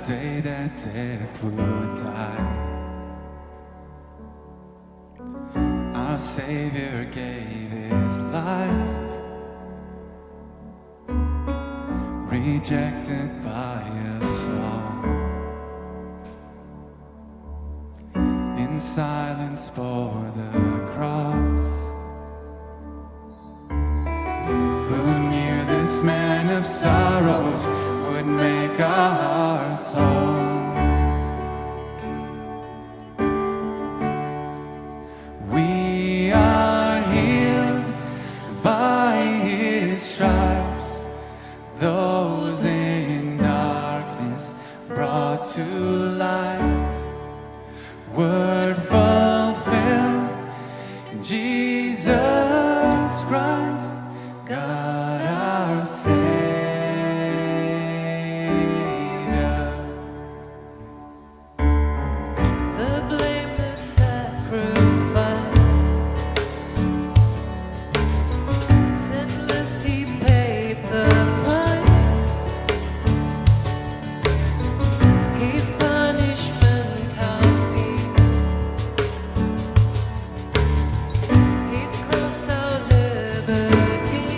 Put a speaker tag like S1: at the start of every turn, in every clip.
S1: day that death would die, our Savior gave His life, rejected by us all. In silence bore the cross. Who knew this man of sorrows would make our hearts whole? We are healed by His stripes, those in darkness brought to light. Word fulfilled in Jesus Christ, God our Savior.
S2: The blameless sacrifice, sinless He paid the price. His punishment our peace, His cross our liberty.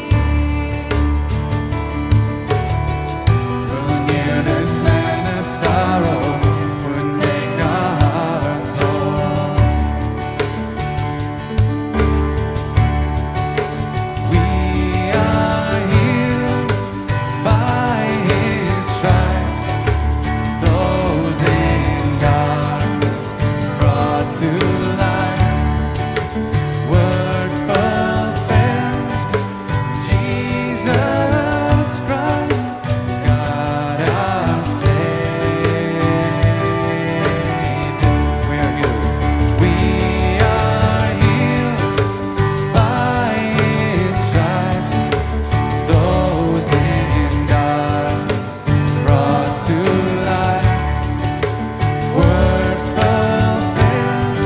S1: Who knew this man of sorrows would make our hearts whole? We are healed by His stripes, those in darkness brought to light. Word fulfilled, Jesus Christ, God our Savior. We are healed. We are healed by His stripes, those in darkness brought to light. Word fulfilled,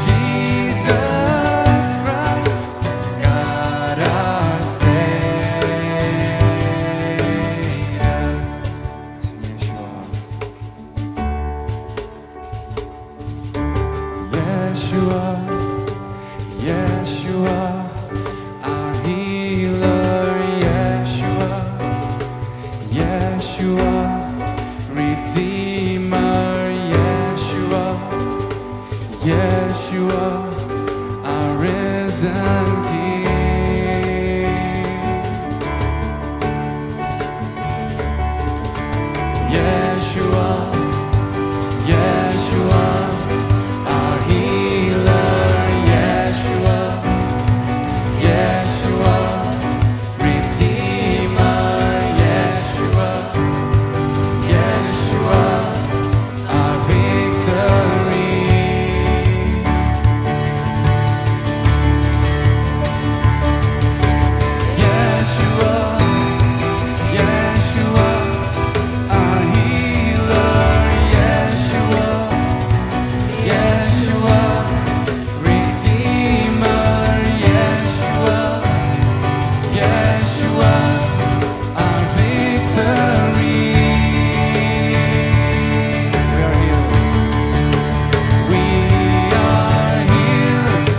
S1: Jesus Christ, God our Savior. Sing Yeshua. Yeshua, Yeshua, our healer. Yeshua, Yeshua, Redeemer. Yeshua, Yeshua, our risen King. Yeshua, Yeshua, our healer. Yeshua, Yeshua, Redeemer. Yeshua, Yeshua, our victory. Yeshua, Yeshua, our healer. Yeshua, Yeshua, Redeemer. Yeshua, Yeshua, our victory. We are healed. We are healed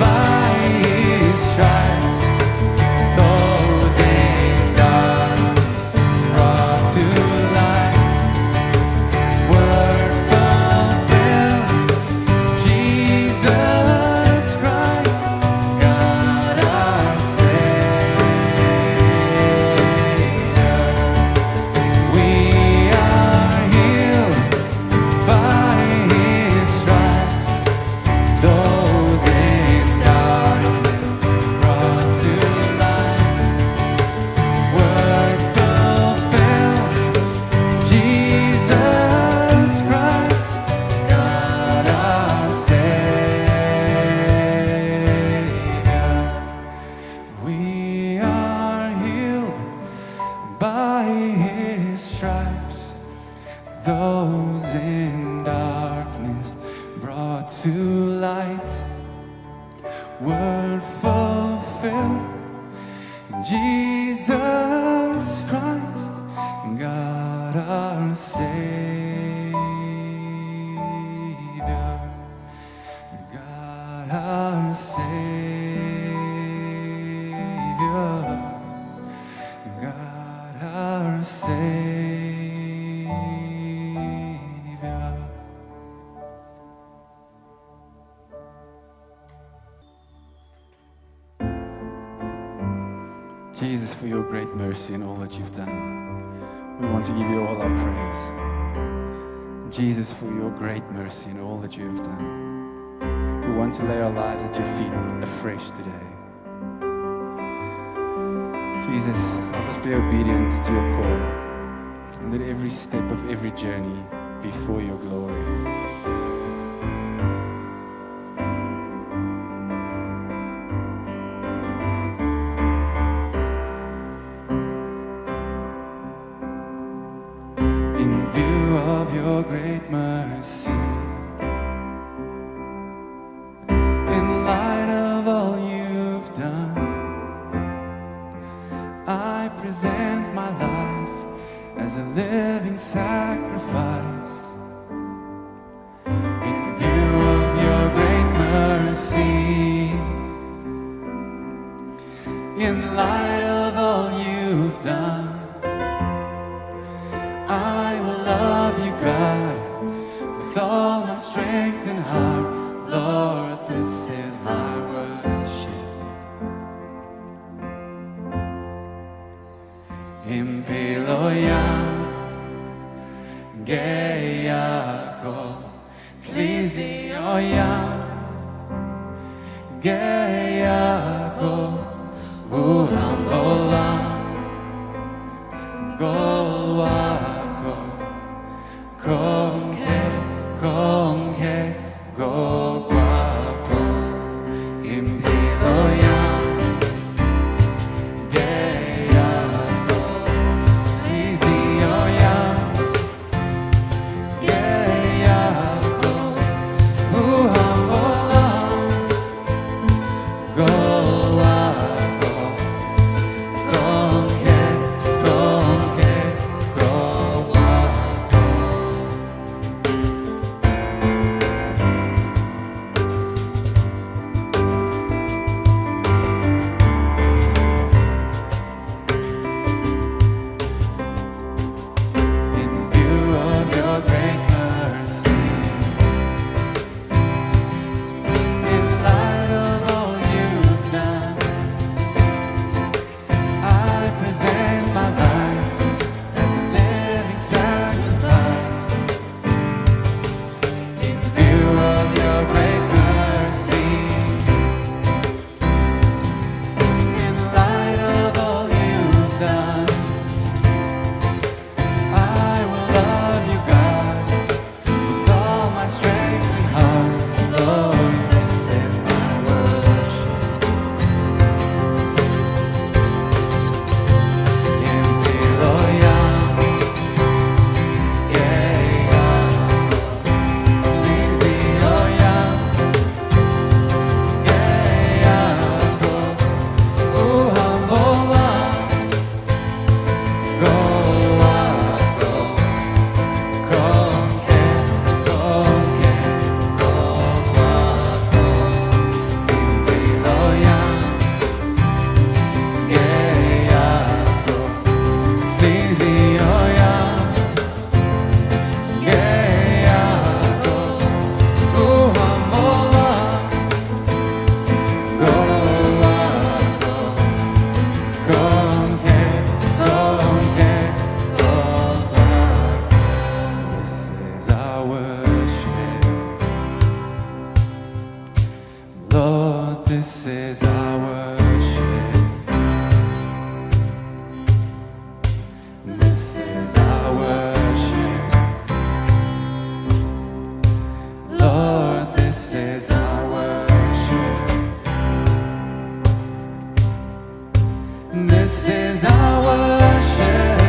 S1: by His stripes, those in darkness brought to light. Word fulfilled, Jesus Christ, God our Savior. We are healed by His stripes, those in darkness brought to light. Word fulfilled, Jesus Christ, God our Savior. We are healed by His stripes, those in darkness brought to light. Word fulfilled, Jesus Christ, God our Savior. our Savior, God our Savior. Jesus, for your great mercy and all that you've done, we want to give you all our praise. Jesus, for your great mercy and all that you have done, we want to lay our lives at your feet afresh today. Jesus, help us be obedient to your call, and let every step of every journey be for your glory. In view of your great mercy, in light of all you've done, I present my life as a living sacrifice. In view of your great mercy, in light of all you've done, I will love you, God, with all my strength and heart. Lord, this is my worship. Impiloyam, Geyako, Klizioyam, Geyako, Uhambolam, Golwako, Konke, Konke, Gogwako, Impiloyam, Geyako, Lizioyam, Geyako, Uhambolam, Golwako, Konke, Konke, Gogwako. In view of your great mercy, in light of all you've done, I present my life as a living sacrifice. In view of your great mercy, in light of all you've done, I will love you, God, with all my strength and heart. Lord, this is my worship. Impiloyam, Geyako, Lizioyam, Geyako, Uhambolam, Golwako, Konke, Konke, Gogwako, Impiloyam, Geyako, Lizioyam, Geyako, Uhambolam, Golwako, Konke, Konke, Gogwako. This is our worship. Lord, this is our worship. This is our worship. Lord, this is our worship. This is our worship.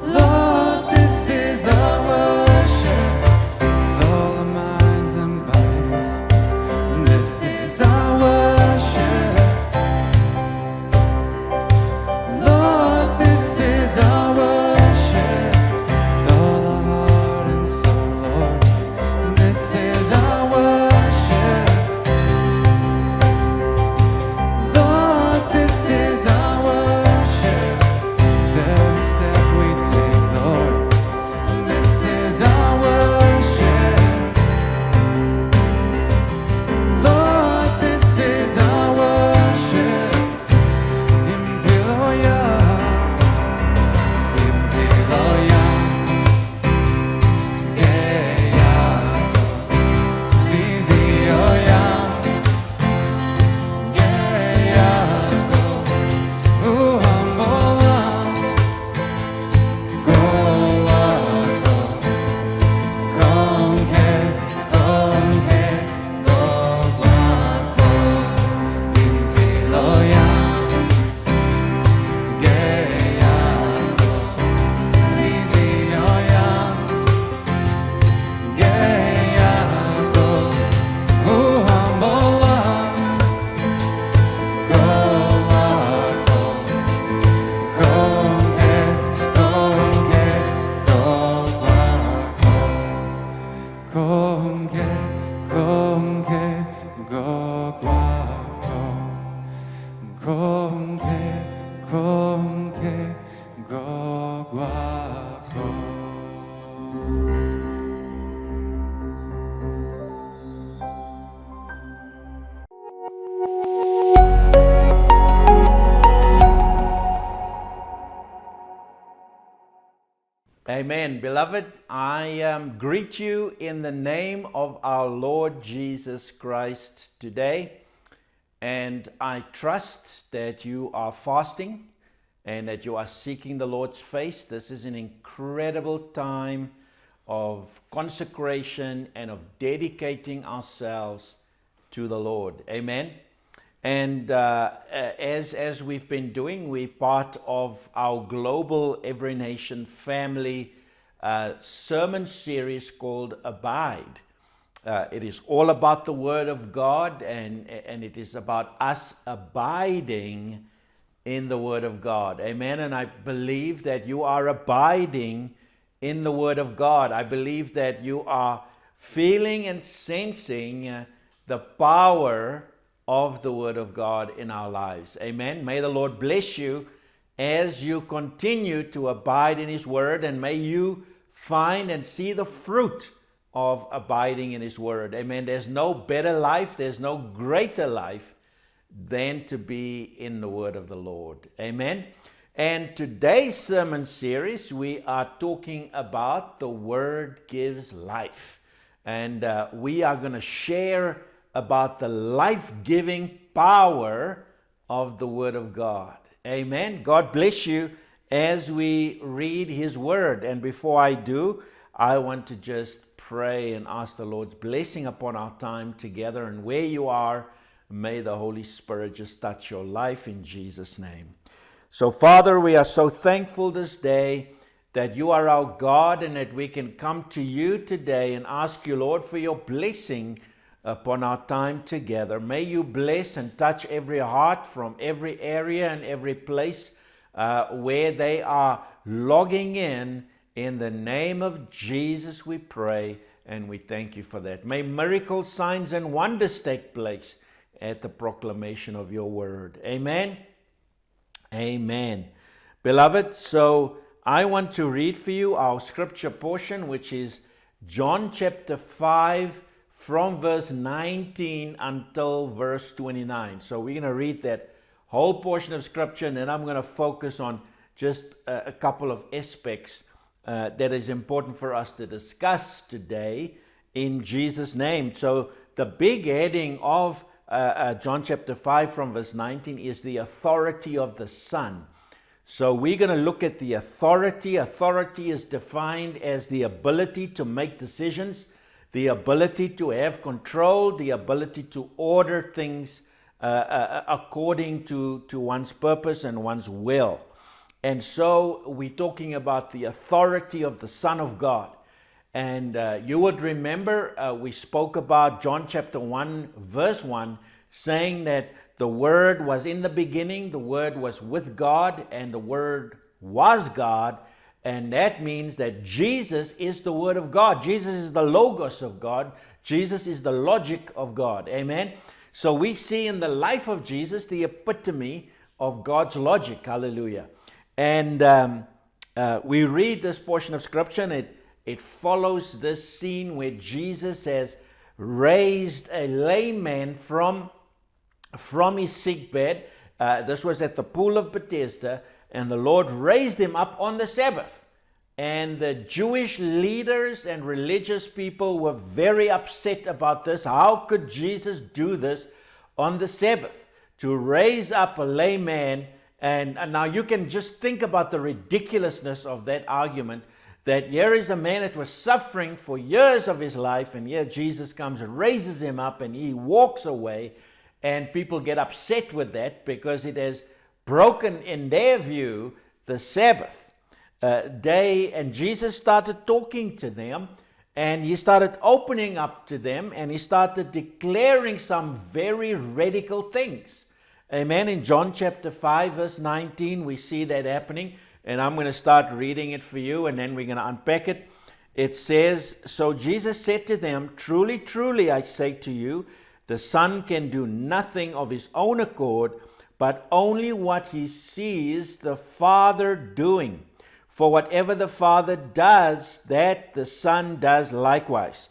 S1: Lord, this is our worship. With all our minds and bodies. This con che go guapo, con che go guapo.
S3: Amen. Beloved, I greet you in the name of our Lord Jesus Christ today. And I trust that you are fasting and that you are seeking the Lord's face. This is an incredible time of consecration and of dedicating ourselves to the Lord. Amen. And as we've been doing, we're part of our global Every Nation family sermon series called Abide. It is all about the Word of God, and it is about us abiding in the Word of God. Amen. And I believe that you are abiding in the Word of God. I believe that you are feeling and sensing the power of the Word of God in our lives. Amen. May the Lord bless you as you continue to abide in His Word, and may you find and see the fruit of abiding in His Word. Amen. There's no better life, there's no greater life than to be in the Word of the Lord. Amen. And today's sermon series, we are talking about the Word gives life. And we are going to share about the life-giving power of the Word of God. Amen. God bless you as we read His Word. And before I do, I want to just pray and ask the Lord's blessing upon our time together. And where you are, may the Holy Spirit just touch your life in Jesus' name. So, Father, we are so thankful this day that you are our God and that we can come to you today and ask you, Lord, for your blessing upon our time together. May you bless and touch every heart from every area and every place where they are logging in the name of Jesus we pray, and we thank you for that. May miracles, signs, and wonders take place at the proclamation of your word. Amen. Amen. Beloved, so I want to read for you our scripture portion, which is John chapter 5, from verse 19 until verse 29. So we're going to read that whole portion of scripture, and then I'm going to focus on just a couple of aspects that is important for us to discuss today in Jesus' name. So the big heading of John chapter 5 from verse 19 is the authority of the Son. So we're going to look at the authority. Authority is defined as the ability to make decisions, the ability to have control, the ability to order things according to one's purpose and one's will. And so we're talking about the authority of the Son of God. And you would remember we spoke about John chapter 1 verse 1 saying that the Word was in the beginning, the Word was with God, and the Word was God. And that means that Jesus is the Word of God. Jesus is the Logos of God. Jesus is the logic of God. Amen. So we see in the life of Jesus the epitome of God's logic. Hallelujah. And we read this portion of scripture, and it follows this scene where Jesus has raised a lame man from his sick bed. This was at the pool of Bethesda, and the Lord raised him up on the Sabbath. And the Jewish leaders and religious people were very upset about this. How could Jesus do this on the Sabbath? To raise up a lame man. And now you can just think about the ridiculousness of that argument, that here is a man that was suffering for years of his life, and here Jesus comes and raises him up, and he walks away. And people get upset with that because it has broken, in their view, the Sabbath day. And Jesus started talking to them, and he started opening up to them, and he started declaring some very radical things. Amen. In John chapter 5 verse 19 we see that happening, and I'm going to start reading it for you, and then we're going to unpack it. it says, "So Jesus said to them, 'Truly, truly, I say to you, the Son can do nothing of his own accord, but only what he sees the Father doing. For whatever the Father does, that the Son does likewise.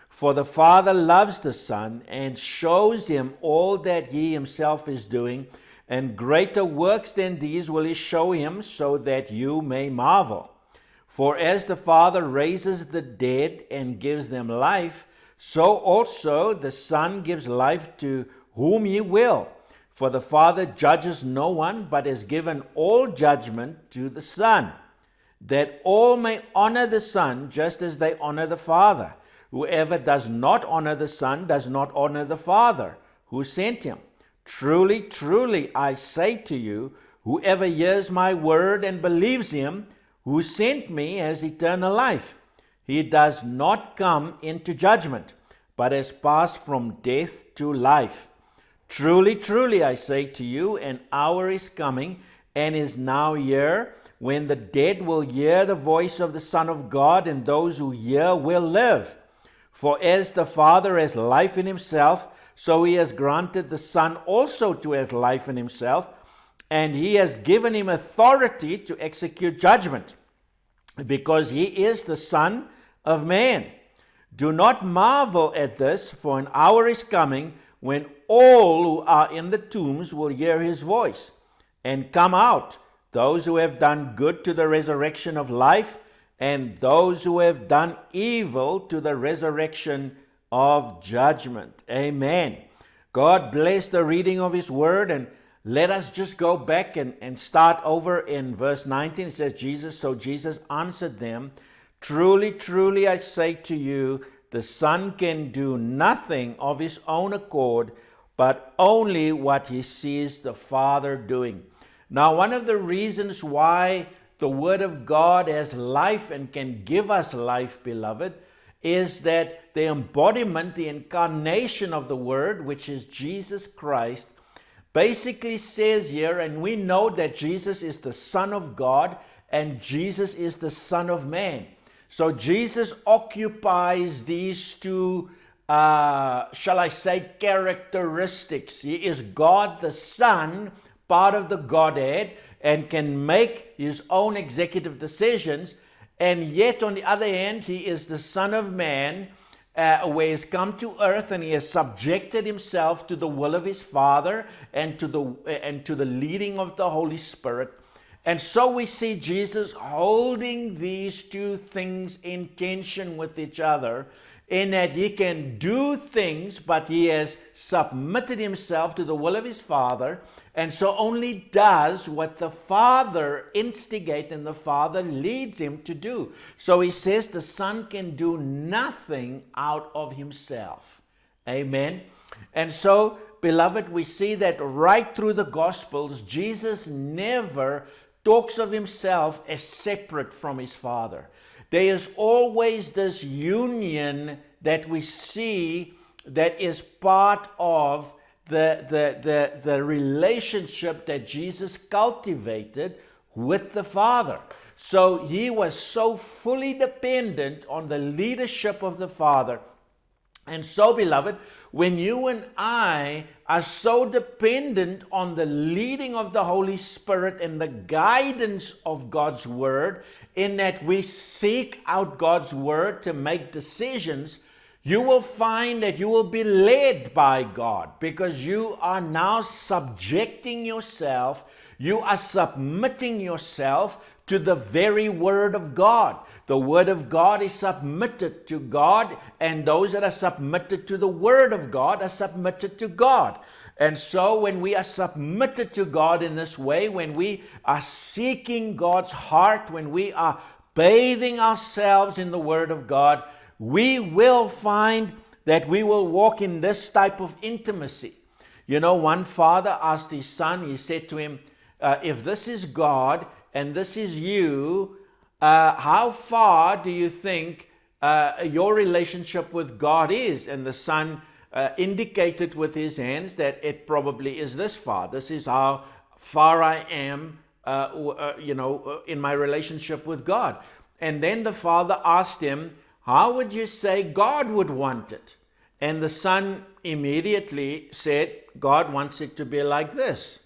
S3: For the Father loves the Son and shows him all that he himself is doing, and greater works than these will he show him, so that you may marvel. For as the Father raises the dead and gives them life, so also the Son gives life to whom he will. For the Father judges no one, but has given all judgment to the Son, that all may honor the Son just as they honor the Father. Whoever does not honor the Son does not honor the Father who sent him. Truly, truly, I say to you, whoever hears my word and believes him who sent me has eternal life. He does not come into judgment, but has passed from death to life. Truly, truly, I say to you, an hour is coming and is now here, when the dead will hear the voice of the Son of God, and those who hear will live. For as the Father has life in himself, so he has granted the Son also to have life in himself, and he has given him authority to execute judgment, because he is the Son of Man. Do not marvel at this, for an hour is coming when all who are in the tombs will hear his voice and come out, those who have done good to the resurrection of life, and those who have done evil to the resurrection of judgment. Amen. God bless the reading of his word, and let us just go back and start over in verse 19. It says, So Jesus answered them, Truly, truly, I say to you, the Son can do nothing of his own accord, but only what he sees the Father doing. Now, one of the reasons why the Word of God has life and can give us life, beloved, is that the embodiment, the incarnation of the Word, which is Jesus Christ, basically says here, and we know that Jesus is the Son of God and Jesus is the Son of Man. So Jesus occupies these two, shall I say, characteristics. He is God the Son, part of the Godhead, and can make his own executive decisions. And yet, on the other hand, he is the Son of Man, where he has come to earth and he has subjected himself to the will of his Father and to the leading of the Holy Spirit. And so we see Jesus holding these two things in tension with each other, in that he can do things, but he has submitted himself to the will of his Father, and so only does what the Father instigates and the Father leads him to do. So he says the Son can do nothing out of himself. Amen. And so, beloved, we see that right through the Gospels, Jesus never talks of himself as separate from his Father. There is always this union that we see that is part of the relationship that Jesus cultivated with the Father. So he was so fully dependent on the leadership of the Father. And so, beloved, when you and I are so dependent on the leading of the Holy Spirit and the guidance of God's Word, in that we seek out God's Word to make decisions, you will find that you will be led by God, because you are now subjecting yourself, you are submitting yourself to the very Word of God. The Word of God is submitted to God, and those that are submitted to the Word of God are submitted to God. And so when we are submitted to God in this way, when we are seeking God's heart, when we are bathing ourselves in the Word of God, we will find that we will walk in this type of intimacy. You know, one father asked his son, he said to him, if this is God and this is you, how far do you think your relationship with God is? And the son indicated with his hands that it probably is this far. This is how far I am, in my relationship with God. And then the father asked him, how would you say God would want it? And the son immediately said, God wants it to be like this.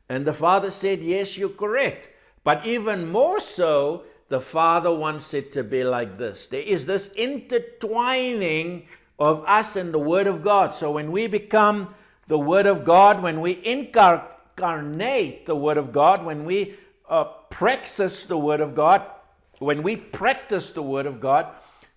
S3: And the father said, yes, you're correct. But even more so, the Father wants it to be like this. There is this intertwining of us and the Word of God. So when we become the Word of God, when we incarnate the Word of God, when we practice the Word of God,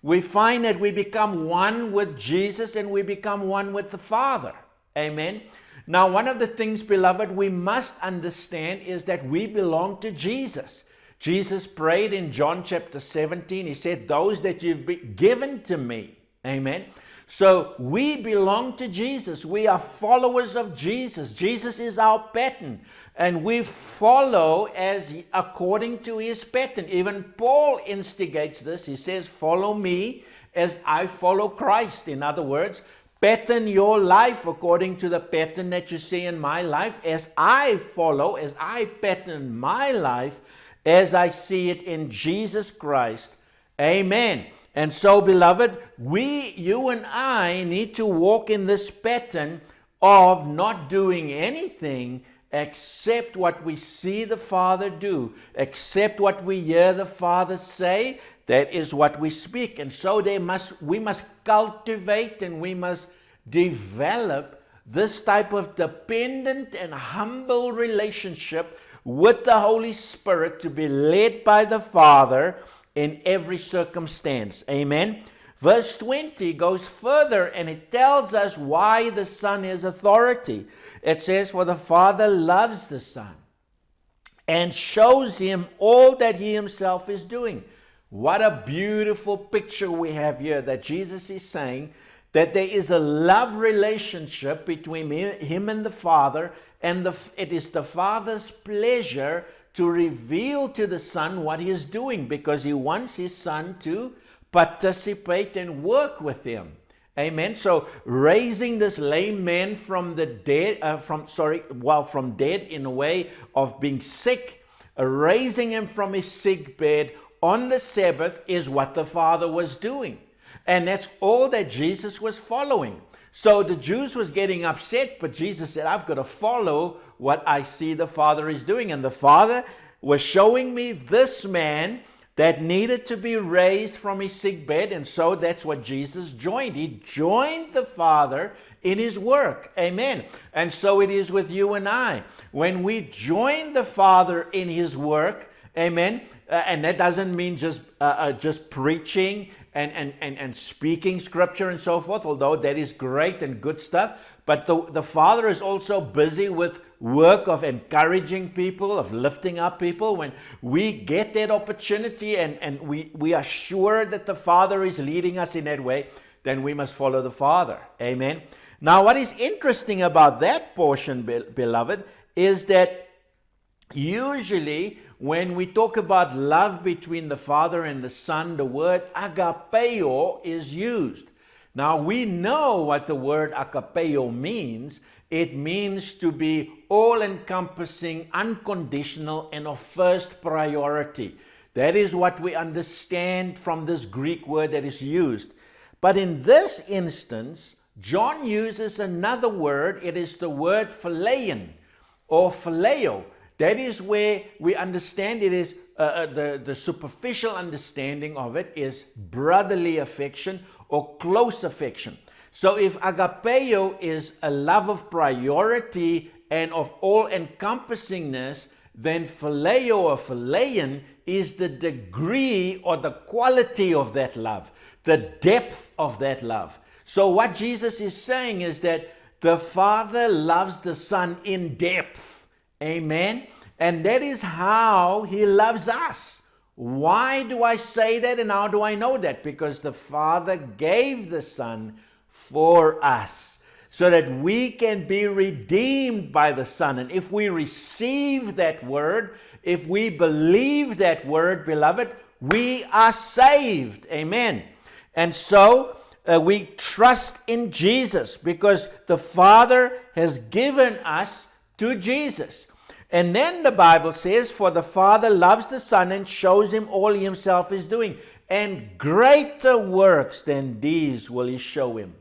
S3: we find that we become one with Jesus and we become one with the Father. Amen. Now, one of the things, beloved, we must understand is that we belong to Jesus. Jesus prayed in John chapter 17. He said, those that you've been given to me. Amen. So we belong to Jesus. We are followers of Jesus. Jesus is our pattern. And we follow according to his pattern. Even Paul instigates this. He says, follow me as I follow Christ. In other words, pattern your life according to the pattern that you see in my life, as I pattern my life as I see it in Jesus Christ. Amen. And so, beloved, you and I need to walk in this pattern of not doing anything except what we see the Father do, except what we hear the Father say. That is what we speak. And so we must cultivate and we must develop this type of dependent and humble relationship with the Holy Spirit to be led by the Father in every circumstance. Amen. Verse 20 goes further and it tells us why the Son is authority. It says, for the Father loves the Son and shows him all that he himself is doing. What a beautiful picture we have here, that Jesus is saying that there is a love relationship between him and the Father, and it is the Father's pleasure to reveal to the Son what he is doing, because he wants his Son to participate and work with him. Amen. So raising this lame man from the dead, from dead in a way of being sick, raising him from his sick bed on the Sabbath is what the Father was doing. And that's all that Jesus was following. So the Jews was getting upset, but Jesus said, I've got to follow what I see the Father is doing. And the Father was showing me this man that needed to be raised from his sick bed. And so that's what Jesus joined. He joined the Father in his work. Amen. And so it is with you and I. When we join the Father in his work, amen, and that doesn't mean just preaching and speaking scripture and so forth, although that is great and good stuff. But the Father is also busy with work of encouraging people, of lifting up people. When we get that opportunity and we are sure that the Father is leading us in that way, then we must follow the Father. Amen. Now, what is interesting about that portion, beloved, is that usually when we talk about love between the Father and the Son, the word agapeo is used. Now, we know what the word agapeo means. It means to be all-encompassing, unconditional, and of first priority. That is what we understand from this Greek word that is used. But in this instance, John uses another word. It is the word philein or phileo. That is where we understand it is, the superficial understanding of it is brotherly affection or close affection. So if agapeo is a love of priority and of all-encompassingness, then phileo or philein is the degree or the quality of that love, the depth of that love. So what Jesus is saying is that the Father loves the Son in depth. Amen. And that is how he loves us. Why do I say that and how do I know that? Because the Father gave the Son for us so that we can be redeemed by the Son. And if we receive that word, if we believe that word, beloved, we are saved. Amen. And so we trust in Jesus because the Father has given us to Jesus. And then the Bible says, for the Father loves the Son and shows him all he himself is doing. And greater works than these will he show him.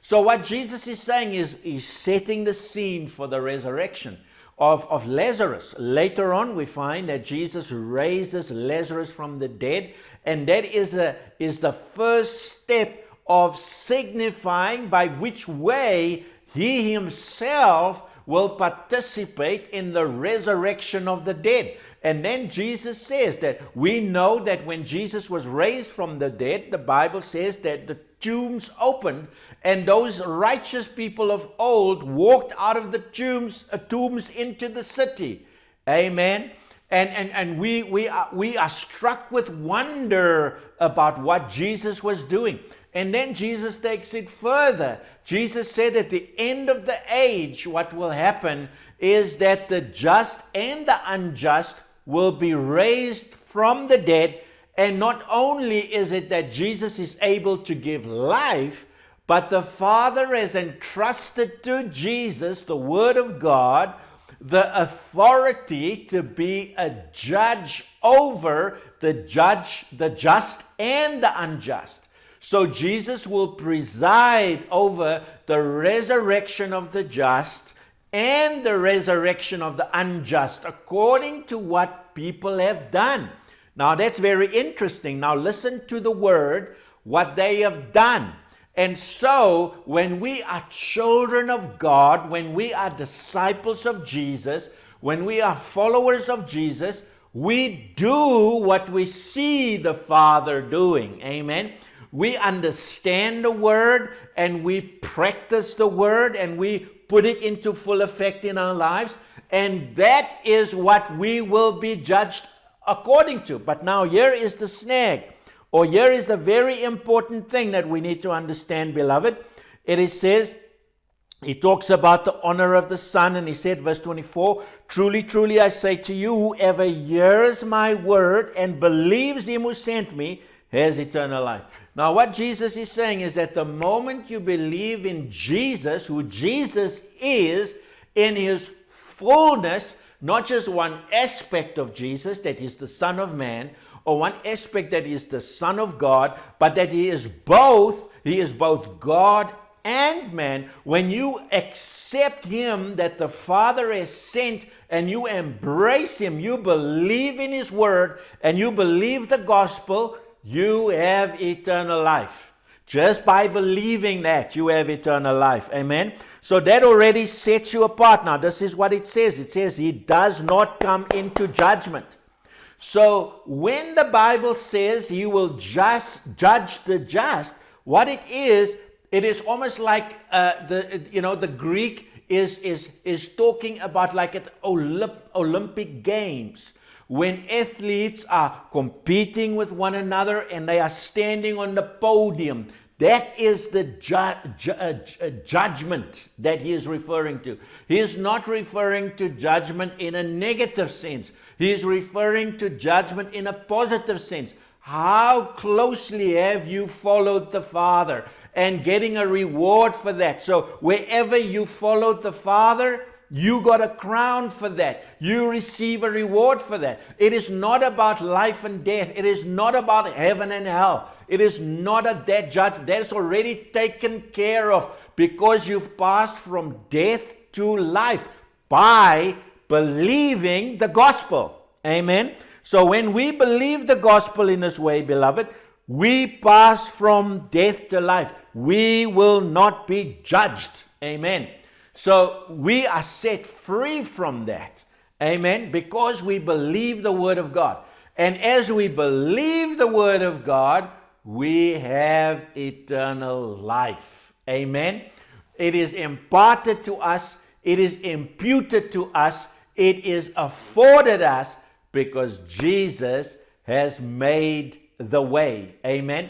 S3: So what Jesus is saying is he's setting the scene for the resurrection of Lazarus. Later on we find that Jesus raises Lazarus from the dead. And that is the first step of signifying by which way he himself will participate in the resurrection of the dead. And then Jesus says that we know that when Jesus was raised from the dead, the Bible says that the tombs opened and those righteous people of old walked out of the tombs into the city. Amen. And we are struck with wonder about what Jesus was doing. And then Jesus takes it further. Jesus said at the end of the age, what will happen is that the just and the unjust will be raised from the dead. And not only is it that Jesus is able to give life, but the Father has entrusted to Jesus, the Word of God, the authority to be a judge over the just and the unjust. So Jesus will preside over the resurrection of the just and the resurrection of the unjust, according to what people have done. Now that's very interesting. Now listen to the word, what they have done. And so when we are children of God, when we are disciples of Jesus, when we are followers of Jesus, we do what we see the Father doing. Amen. We understand the word and we practice the word and we put it into full effect in our lives. And that is what we will be judged according to. But now here is the snag, or here is the very important thing that we need to understand, beloved. It says, he talks about the honor of the Son, and he said, verse 24, truly, truly, I say to you, whoever hears my word and believes him who sent me has eternal life. Now, what Jesus is saying is that the moment you believe in Jesus, who Jesus is in his fullness, not just one aspect of Jesus, that he's the Son of Man, or one aspect that he is the Son of God, but that he is both God and man. When you accept him that the Father has sent and you embrace him, you believe in his word and you believe the gospel, you have eternal life. Just by believing that, you have eternal life. Amen. So that already sets you apart. Now, this is what it says. It says he does not come into judgment. So when the Bible says he will just judge the just, what it is almost like the Greek is talking about like at Olympic Games, when athletes are competing with one another and they are standing on the podium. That is the judgment that he is referring to. He is not referring to judgment in a negative sense. He is referring to judgment in a positive sense. How closely have you followed the Father and getting a reward for that? So wherever you followed the Father, you got a crown for that. You receive a reward for that. It is not about life and death. It is not about heaven and hell. It is not a death judgment. That is already taken care of because you've passed from death to life by believing the gospel. Amen. So when we believe the gospel in this way, beloved, we pass from death to life. We will not be judged. Amen. So we are set free from that. Amen. Because we believe the word of God. And as we believe the word of God, we have eternal life. Amen. It is imparted to us. It is imputed to us. It is afforded us because Jesus has made the way. Amen.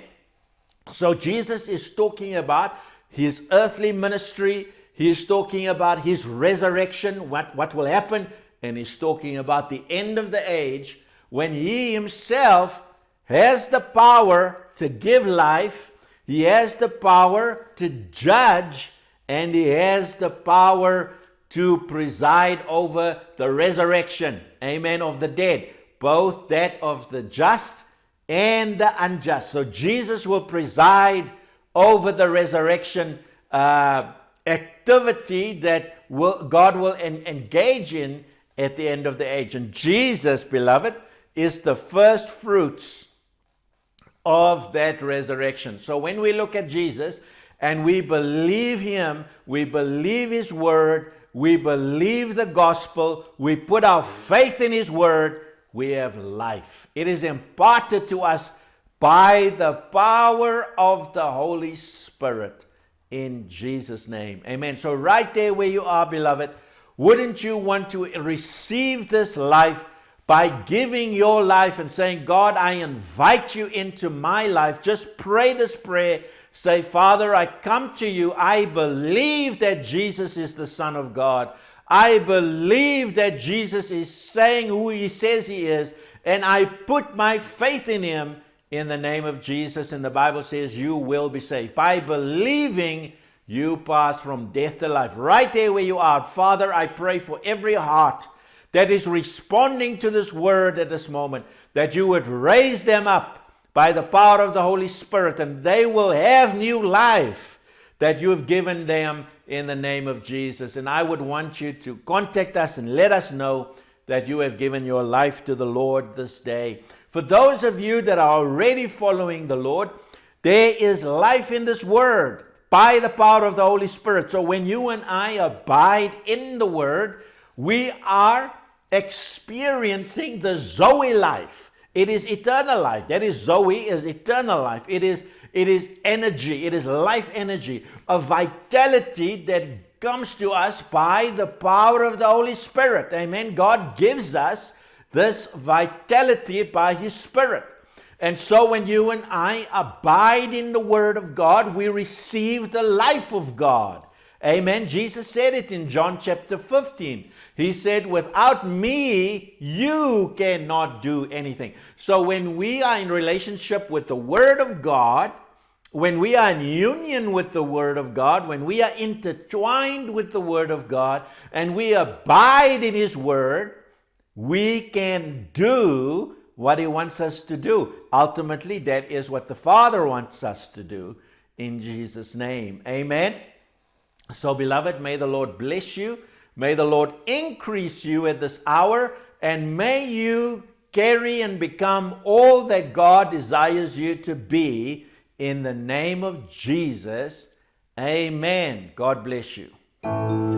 S3: So Jesus is talking about his earthly ministry. He is talking about his resurrection, what will happen. And he's talking about the end of the age when he himself has the power to give life. He has the power to judge. And he has the power to preside over the resurrection, amen, of the dead, both that of the just and the unjust. So Jesus will preside over the resurrection activity that God will engage in at the end of the age. And Jesus, beloved, is the first fruits of that resurrection. So when we look at Jesus and we believe him, we believe his word, we believe the gospel, we put our faith in his word, we have life. It is imparted to us by the power of the Holy Spirit in Jesus' name. Amen. So right there where you are, beloved, wouldn't you want to receive this life by giving your life and saying, God, I invite you into my life? Just pray this prayer. Say, Father, I come to you. I believe that Jesus is the Son of God. I believe that Jesus is saying who he says he is, and I put my faith in him in the name of Jesus. And the Bible says you will be saved. By believing, you pass from death to life. Right there where you are, Father, I pray for every heart that is responding to this word at this moment, that you would raise them up by the power of the Holy Spirit, and they will have new life that you have given them in the name of Jesus. And I would want you to contact us and let us know that you have given your life to the Lord this day. For those of you that are already following the Lord, there is life in this word by the power of the Holy Spirit. So when you and I abide in the word, we are experiencing the Zoe life. It is eternal life. That is, Zoe is eternal life. It is energy. It is life energy, a vitality that comes to us by the power of the Holy Spirit. Amen. God gives us this vitality by his Spirit. And so when you and I abide in the Word of God, we receive the life of God. Amen. Jesus said it in John chapter 15. He said, without me, you cannot do anything. So when we are in relationship with the Word of God, when we are in union with the Word of God, when we are intertwined with the Word of God, and we abide in his Word, we can do what he wants us to do. Ultimately, that is what the Father wants us to do in Jesus' name. Amen. So, beloved, may the Lord bless you. May the Lord increase you at this hour, and may you carry and become all that God desires you to be in the name of Jesus. Amen. God bless you.